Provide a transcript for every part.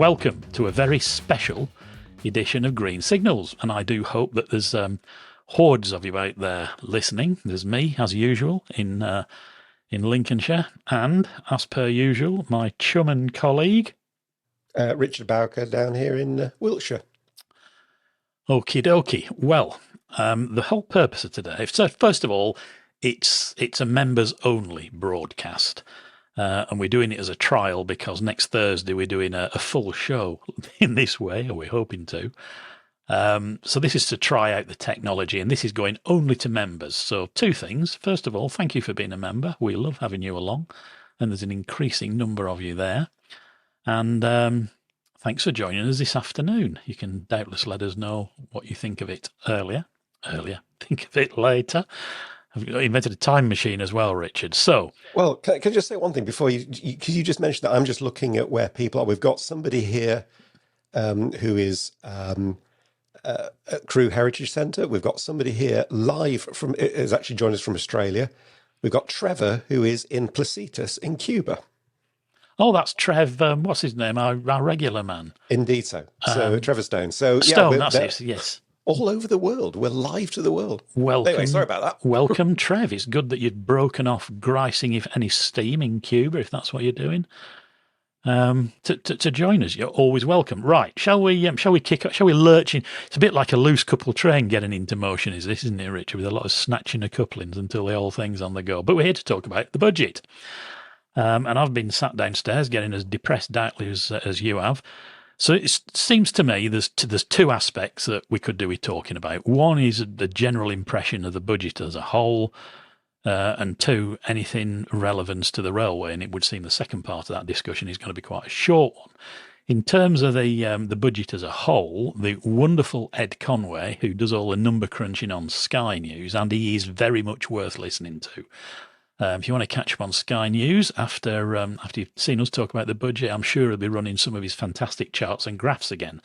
welcome to a very special edition of Green Signals. And I do hope that there's hordes of you out there listening. There's me, as usual, in Lincolnshire, and, as per usual, my chum and colleague... Richard Bowker down here in Wiltshire. Okie dokie. Well, the whole purpose of today... So, first of all, it's a members-only broadcast. And we're doing it as a trial because next Thursday we're doing a full show in this way, or we're hoping to. So this is to try out the technology, and this is going only to members. So two things. First of all, thank you for being a member. We love having you along, and there's an increasing number of you there. And thanks for joining us this afternoon. You can doubtless let us know what you think of it earlier. Think of it later. I've invented a time machine as well, Richard. So, well, can I just say one thing before because you just mentioned that. I'm just looking at where people are. We've got somebody here who is at Crewe Heritage Centre. We've got somebody here live is actually joined us from Australia. We've got Trevor, who is in Placitas in Cuba. Oh, that's Trev. What's his name? Our regular man. Indeed, so Trevor Stone. So Stone, that's it. Yes. All over the world. We're live to the world. Welcome. Anyway, sorry about that. Welcome, Trev. It's good that you've broken off grising if any steam in Cuba, if that's what you're doing. To join us, you're always welcome. Right, shall we kick up? Shall we lurch in? It's a bit like a loose couple train getting into motion, isn't it, Richard? With a lot of snatching of couplings until the whole thing's on the go. But we're here to talk about the budget. And I've been sat downstairs getting as depressed doubtly as you have. So it seems to me there's two aspects that we could do with talking about. One is the general impression of the budget as a whole, and two, anything relevance to the railway. And it would seem the second part of that discussion is going to be quite a short one. In terms of the budget as a whole, the wonderful Ed Conway, who does all the number crunching on Sky News, and he is very much worth listening to. If you want to catch up on Sky News after you've seen us talk about the budget, I'm sure he'll be running some of his fantastic charts and graphs again.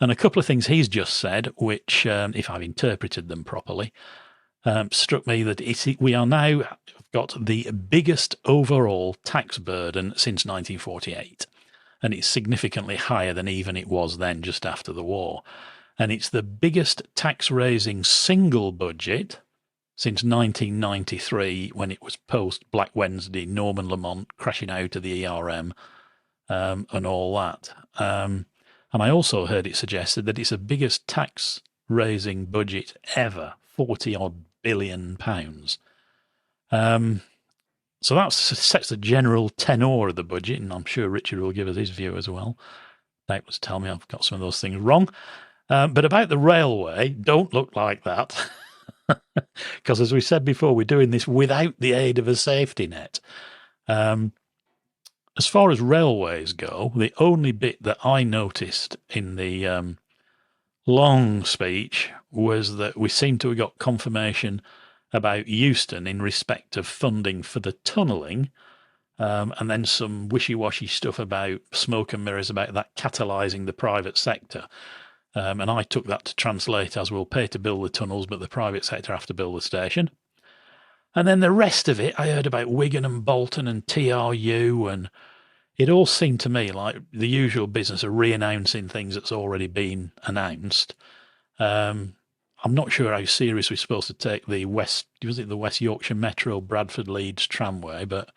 And a couple of things he's just said, which, if I've interpreted them properly, struck me that we are now got the biggest overall tax burden since 1948. And it's significantly higher than even it was then just after the war. And it's the biggest tax-raising single budget since 1993, when it was post Black Wednesday, Norman Lamont crashing out of the ERM, and all that. And I also heard it suggested that it's the biggest tax-raising budget ever, £40-odd billion. So that sets the general tenor of the budget, and I'm sure Richard will give us his view as well. Doubtless tell me I've got some of those things wrong. But about the railway, don't look like that. Because, as we said before, we're doing this without the aid of a safety net. As far as railways go, the only bit that I noticed in the long speech was that we seem to have got confirmation about Euston in respect of funding for the tunnelling, and then some wishy-washy stuff about smoke and mirrors about that catalysing the private sector. And I took that to translate as we'll pay to build the tunnels, but the private sector have to build the station. And then the rest of it, I heard about Wigan and Bolton and TRU, and it all seemed to me like the usual business of re-announcing things that's already been announced. I'm not sure how serious we're supposed to take the West Yorkshire Metro Bradford Leeds tramway, but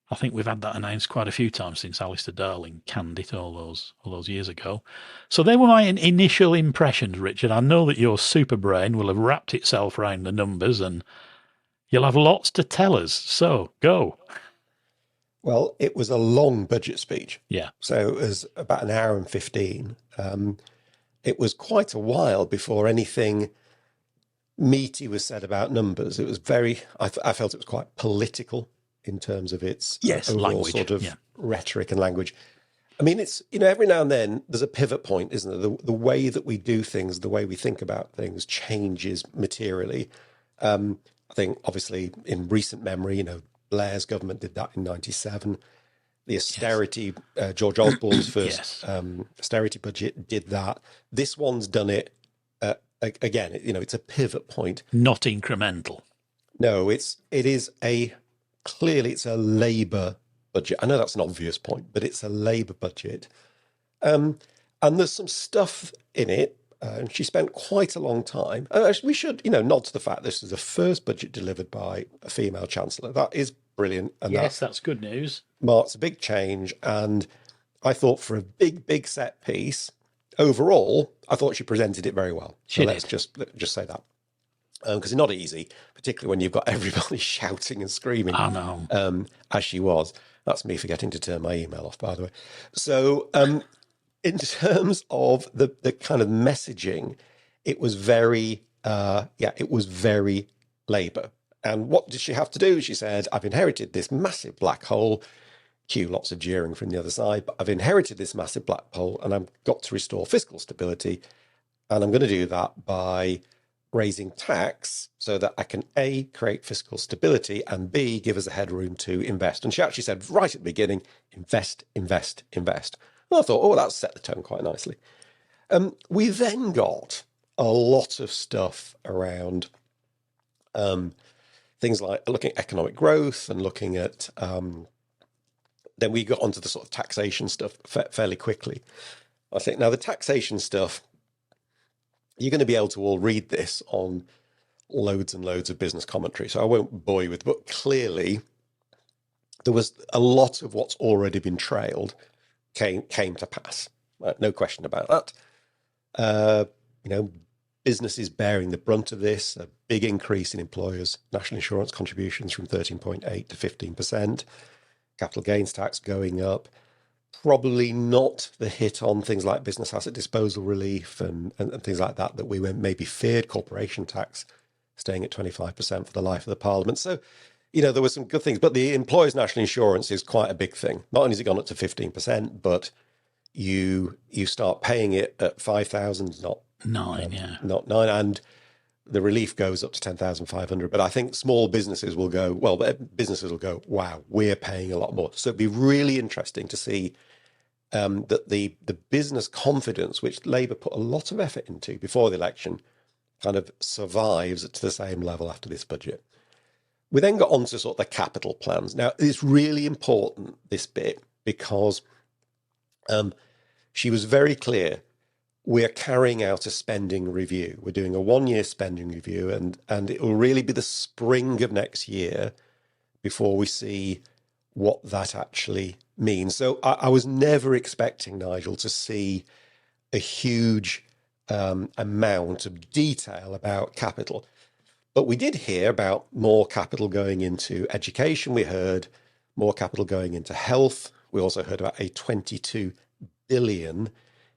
I think we've had that announced quite a few times since Alistair Darling canned it all those years ago. So they were my initial impressions, Richard. I know that your super brain will have wrapped itself around the numbers and you'll have lots to tell us. So go. Well, it was a long budget speech. Yeah. So it was about an hour and 15. It was quite a while before anything meaty was said about numbers. It was I felt it was quite political in terms of its overall language, sort of rhetoric and language. I mean, it's, every now and then there's a pivot point, isn't there? The way that we do things, the way we think about things changes materially. I think, obviously, in recent memory, Blair's government did that in 97. The austerity, George Osborne's first austerity budget did that. This one's done it again. It's a pivot point. Not incremental. No, clearly it's a Labour budget. I know that's an obvious point, but it's a Labour budget. And there's some stuff in it. And she spent quite a long time. We should, nod to the fact this is the first budget delivered by a female chancellor. That is brilliant. And Yes, that's good news. Marks a big change. And I thought for a big set piece, overall, I thought she presented it very well. So let's just say that. Because it's not easy, particularly when you've got everybody shouting and screaming. I know. As she was. That's me forgetting to turn my email off, by the way. So in terms of the kind of messaging, it was very, it was very Labour. And what did she have to do? She said, I've inherited this massive black hole. Cue lots of jeering from the other side, but I've inherited this massive black hole and I've got to restore fiscal stability. And I'm going to do that by raising tax so that I can A, create fiscal stability, and B, give us a headroom to invest. And she actually said right at the beginning, invest, invest, invest. And I thought, oh, that's set the tone quite nicely. We then got a lot of stuff around things like looking at economic growth and looking at, then we got onto the sort of taxation stuff fairly quickly. I think now the taxation stuff, you're going to be able to all read this on loads and loads of business commentary, so I won't bore you with it, but clearly there was a lot of what's already been trailed came to pass. No question about that. Businesses bearing the brunt of this, a big increase in employers' national insurance contributions from 13.8 to 15%, capital gains tax going up, probably not the hit on things like business asset disposal relief and things like that we maybe feared, corporation tax staying at 25% for the life of the parliament. So, there were some good things, but the employers' national insurance is quite a big thing. Not only has it gone up to 15%, but you start paying it at 5,000, not 9, not 9, and the relief goes up to 10,500. But I think small businesses will go, wow, we're paying a lot more. So it'd be really interesting to see that the business confidence, which Labour put a lot of effort into before the election, kind of survives to the same level after this budget. We then got on to sort of the capital plans. Now, it's really important, this bit, because she was very clear. We're carrying out a spending review. We're doing a 1-year spending review, and it will really be the spring of next year before we see what that actually means. So I was never expecting, Nigel, to see a huge amount of detail about capital. But we did hear about more capital going into education. We heard more capital going into health. We also heard about a 22 billion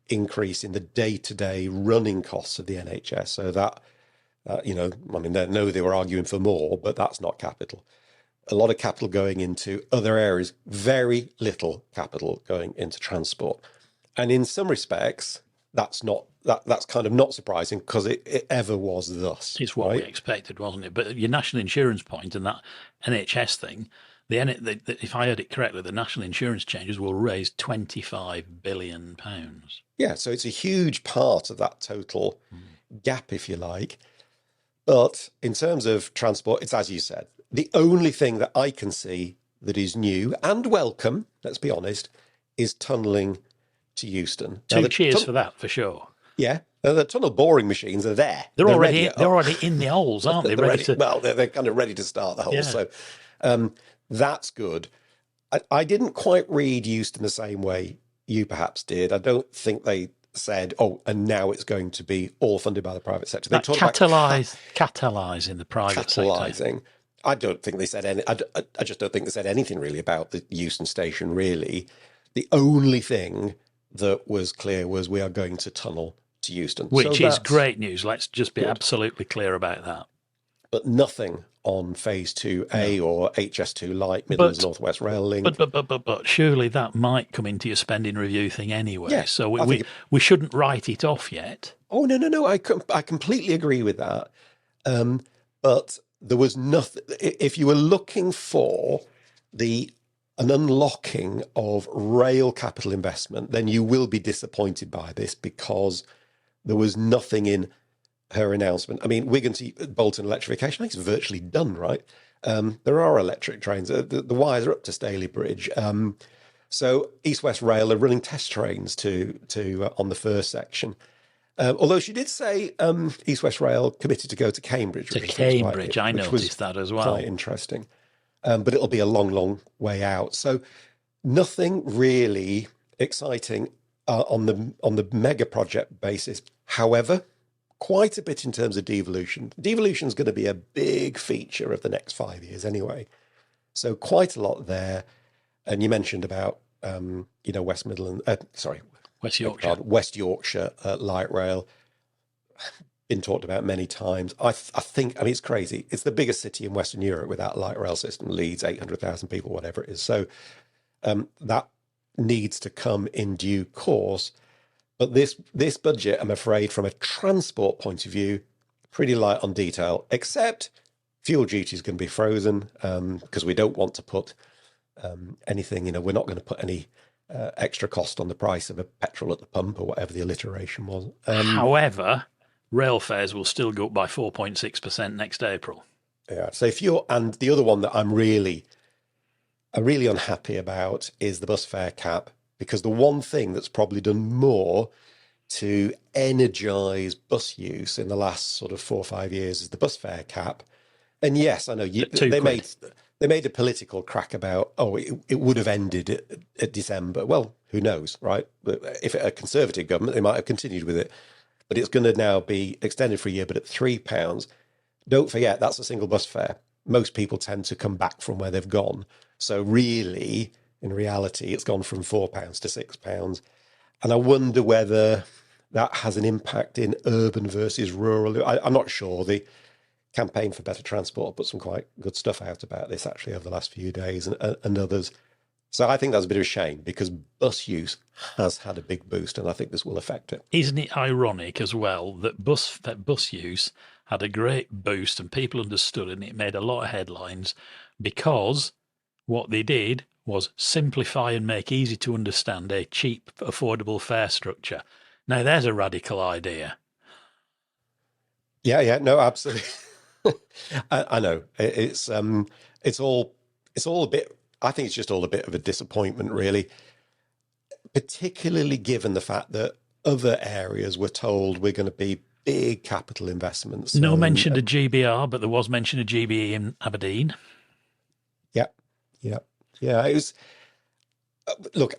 increase in the day-to-day running costs of the NHS. So that, they were arguing for more, but that's not capital. A lot of capital going into other areas, very little capital going into transport. And in some respects, that's kind of not surprising because it ever was thus. It's what we expected, wasn't it? But your national insurance point and that NHS thing, if I heard it correctly, the national insurance changes will raise £25 billion. Yeah, so it's a huge part of that total gap, if you like. But in terms of transport, it's as you said. The only thing that I can see that is new and welcome, let's be honest, is tunnelling to Euston. Two cheers for that, for sure. Yeah, the tunnel boring machines are there. They're already in the holes, aren't they? They're kind of ready to start the hole. Yeah. So that's good. I didn't quite read Euston the same way you perhaps did. I don't think they said, and now it's going to be all funded by the private sector. They talked about catalyse in the private sector. I don't think they said any. I just don't think they said anything really about the Euston station. Really, the only thing that was clear was we are going to tunnel to Euston, which is great news. Let's just be absolutely clear about that. But nothing on Phase 2A or HS2 Light, Midlands North West Rail Link. But surely that might come into your spending review thing anyway. Yeah, so we shouldn't write it off yet. Oh, no. I completely agree with that. But there was nothing. If you were looking for an unlocking of rail capital investment, then you will be disappointed by this because there was nothing in her announcement. I mean, Wigan to Bolton electrification, I think it's virtually done, right? There are electric trains. The wires are up to Staley Bridge. So East West Rail are running test trains to on the first section. Although she did say East West Rail committed to go to Cambridge, To which I thought was Cambridge, I noticed that as well. quite interesting. But it'll be a long, long way out. So nothing really exciting on the mega project basis. However, quite a bit in terms of devolution. Devolution is going to be a big feature of the next 5 years anyway. So quite a lot there. And you mentioned about West Midland, West Yorkshire. West Yorkshire light rail. Been talked about many times. I think it's crazy. It's the biggest city in Western Europe without a light rail system. Leeds, 800,000 people, whatever it is. So that needs to come in due course. But this budget, I'm afraid, from a transport point of view, pretty light on detail, except fuel duty is going to be frozen because we don't want to put anything, we're not going to put any extra cost on the price of a petrol at the pump or whatever the alliteration was. However, rail fares will still go up by 4.6% next April. Yeah. So and the other one that I'm really unhappy about is the bus fare cap, because the one thing that's probably done more to energise bus use in the last sort of 4 or 5 years is the bus fare cap. And yes, I know they made a political crack about, it would have ended at December. Well, who knows, right? If a Conservative government, they might have continued with it. But it's going to now be extended for a year, but at £3. Don't forget, that's a single bus fare. Most people tend to come back from where they've gone. So really, in reality, it's gone from £4 to £6. And I wonder whether that has an impact in urban versus rural. I'm not sure. The Campaign for Better Transport put some quite good stuff out about this actually over the last few days and others. So I think that's a bit of a shame because bus use has had a big boost and I think this will affect it. Isn't it ironic as well that bus use had a great boost and people understood it and it made a lot of headlines because what they did was simplify and make easy to understand a cheap, affordable fare structure. Now there's a radical idea. Yeah, no, absolutely. I know it's all a bit. I think it's just all a bit of a disappointment, really, particularly given the fact that other areas were told we're going to be big capital investments. No mention of GBR, but there was mention of GBE in Aberdeen. Yeah. It was. Look,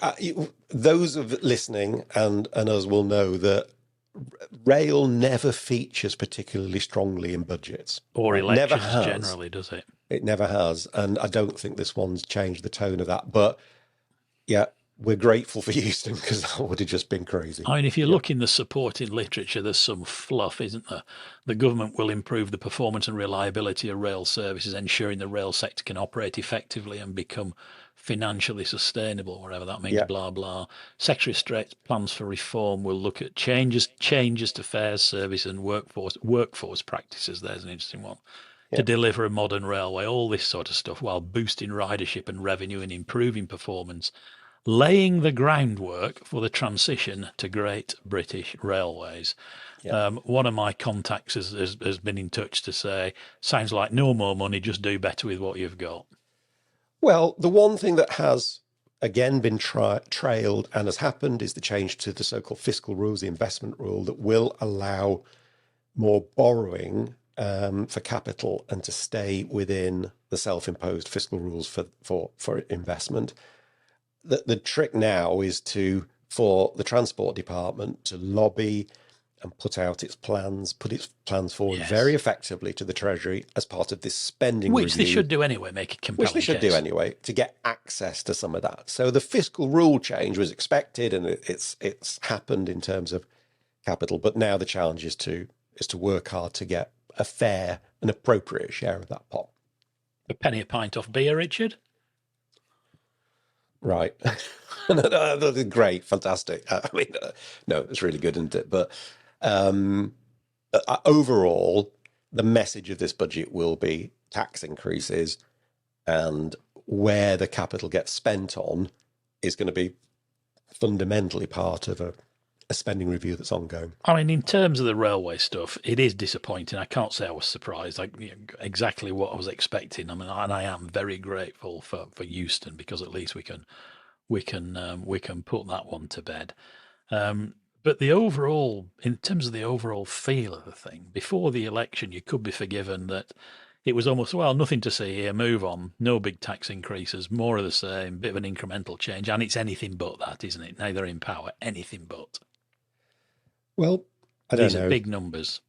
those of listening and us will know that rail never features particularly strongly in budgets. Or elections generally, does it? It never has. And I don't think this one's changed the tone of that. But yeah, we're grateful for Euston because that would have just been crazy. I mean, if you look in the supporting literature, there's some fluff, isn't there? The government will improve the performance and reliability of rail services, ensuring the rail sector can operate effectively and become financially sustainable, whatever that means, blah, blah. Secretary of State's plans for reform will look at changes to fares, service and workforce practices. There's an interesting one. To deliver a modern railway, all this sort of stuff, while boosting ridership and revenue and improving performance, laying the groundwork for the transition to Great British Railways. One of my contacts has been in touch to say, sounds like no more money, just do better with what you've got. Well, the one thing that has, again, been trailed and has happened is the change to the so-called fiscal rules, the investment rule, that will allow more borrowing for capital and to stay within the self-imposed fiscal rules for investment. The trick now is for the Transport Department to lobby and put its plans forward very effectively to the Treasury as part of this spending review. Which they should do anyway, make a compelling Which they should do anyway, to get access to some of that. So the fiscal rule change was expected and it's happened in terms of capital, but now the challenge is to work hard to get a fair and appropriate share of that pot. A penny a pint off beer, Richard? Right. Great, fantastic. No, it's really good, isn't it? But overall, the message of this budget will be tax increases, and where the capital gets spent on is going to be fundamentally part of a spending review that's ongoing. I mean, in terms of the railway stuff, it is disappointing. I can't say I was surprised. Exactly what I was expecting. I mean, and I am very grateful for Euston because at least we can we can put that one to bed. But the overall, in terms of the overall feel of the thing, before the election, you could be forgiven that it was almost, well, nothing to see here, move on, no big tax increases, more of the same, bit of an incremental change, and it's anything but that, isn't it? Now they're in power, anything but. Well, I don't These know. are big numbers.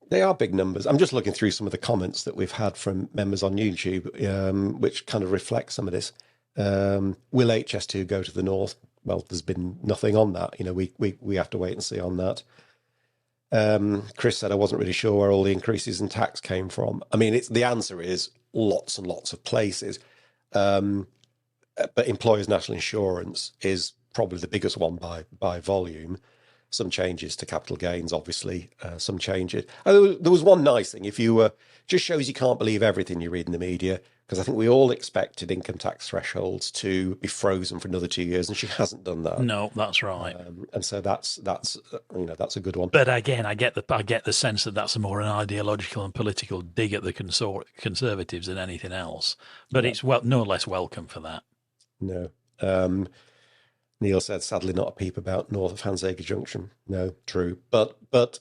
They are big numbers. I'm just looking through some of the comments that we've had from members on YouTube, which kind of reflect some of this. Will HS2 go to the north? Well, there's been nothing on that. We have to wait and see on that. Chris said, I wasn't really sure where all the increases in tax came from. I mean, the answer is lots and lots of places. But employers' national insurance is probably the biggest one by volume. Some changes to capital gains, obviously, some changes. There was one nice thing. If you just shows you can't believe everything you read in the media, because I think we all expected income tax thresholds to be frozen for another 2 years, and she hasn't done that. No, that's right. And so that's a good one. But again, I get the sense that that's more an ideological and political dig at the Conservatives than anything else. But it's no less welcome for that. No. Neil said, sadly, not a peep about north of Handsacre Junction. No, true. But it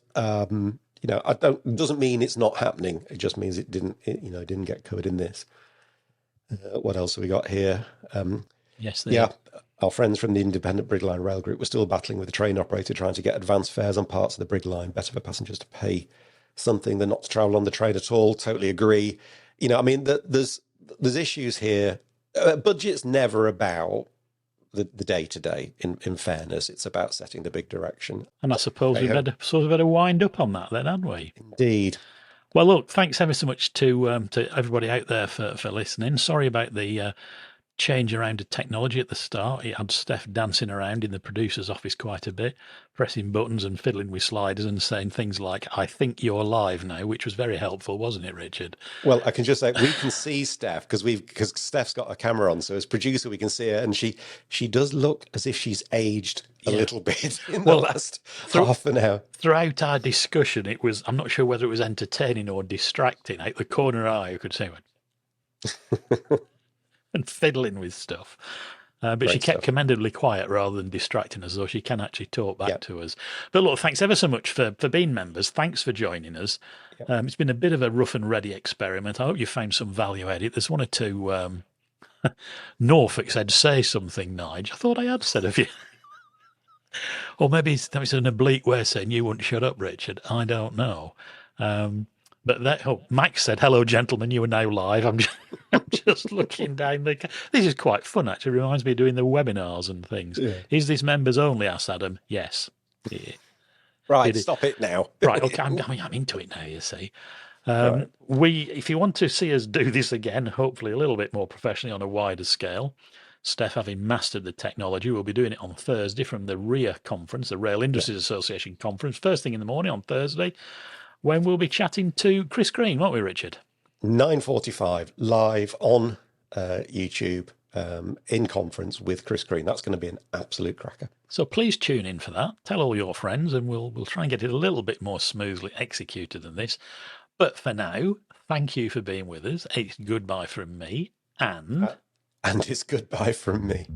doesn't mean it's not happening. It just means it didn't get covered in this. What else have we got here? Yes, our friends from the Independent Brig Line Rail Group were still battling with the train operator trying to get advanced fares on parts of the Brig Line. Better for passengers to pay something than not to travel on the train at all. Totally agree. There's issues here. Budget's never about the day-to-day, in fairness. It's about setting the big direction. And I suppose we've better wind up on that then, hadn't we? Indeed. Well, look, thanks ever so much to everybody out there for listening. Sorry about the change around of technology at the start. It had Stef dancing around in the producer's office quite a bit, pressing buttons and fiddling with sliders and saying things like, I think you're live now, which was very helpful, wasn't it, Richard? Well, I can just say we can see Stef because Steph's got a camera on. So as producer, we can see her. And she does look as if she's aged a little bit in the last half an hour. Throughout our discussion, I'm not sure whether it was entertaining or distracting. Out the corner eye, you could say, and fiddling with stuff. But she kept commendably quiet rather than distracting us, though she can actually talk back to us. But look, thanks ever so much for being members. Thanks for joining us. It's been a bit of a rough and ready experiment. I hope you found some value out of it. There's one or two Norfolk said, say something, Nigel. I thought I had said of you. Or maybe it's an oblique way of saying you wouldn't shut up, Richard. I don't know. But Max said, hello, gentlemen, you are now live. I'm just looking down the... This is quite fun, actually. It reminds me of doing the webinars and things. Yeah. Is this members only, asked Adam? Yes. Yeah. Right, stop it now. Right, okay, I'm into it now, you see. Right. If you want to see us do this again, hopefully a little bit more professionally on a wider scale, Stef, having mastered the technology, we'll be doing it on Thursday from the RIA conference, the Rail Industries Association conference, first thing in the morning on Thursday, when we'll be chatting to Chris Green, won't we, Richard? 9:45 live on YouTube in conference with Chris Green. That's going to be an absolute cracker. So please tune in for that. Tell all your friends, and we'll try and get it a little bit more smoothly executed than this. But for now, thank you for being with us. It's goodbye from me, and it's goodbye from me.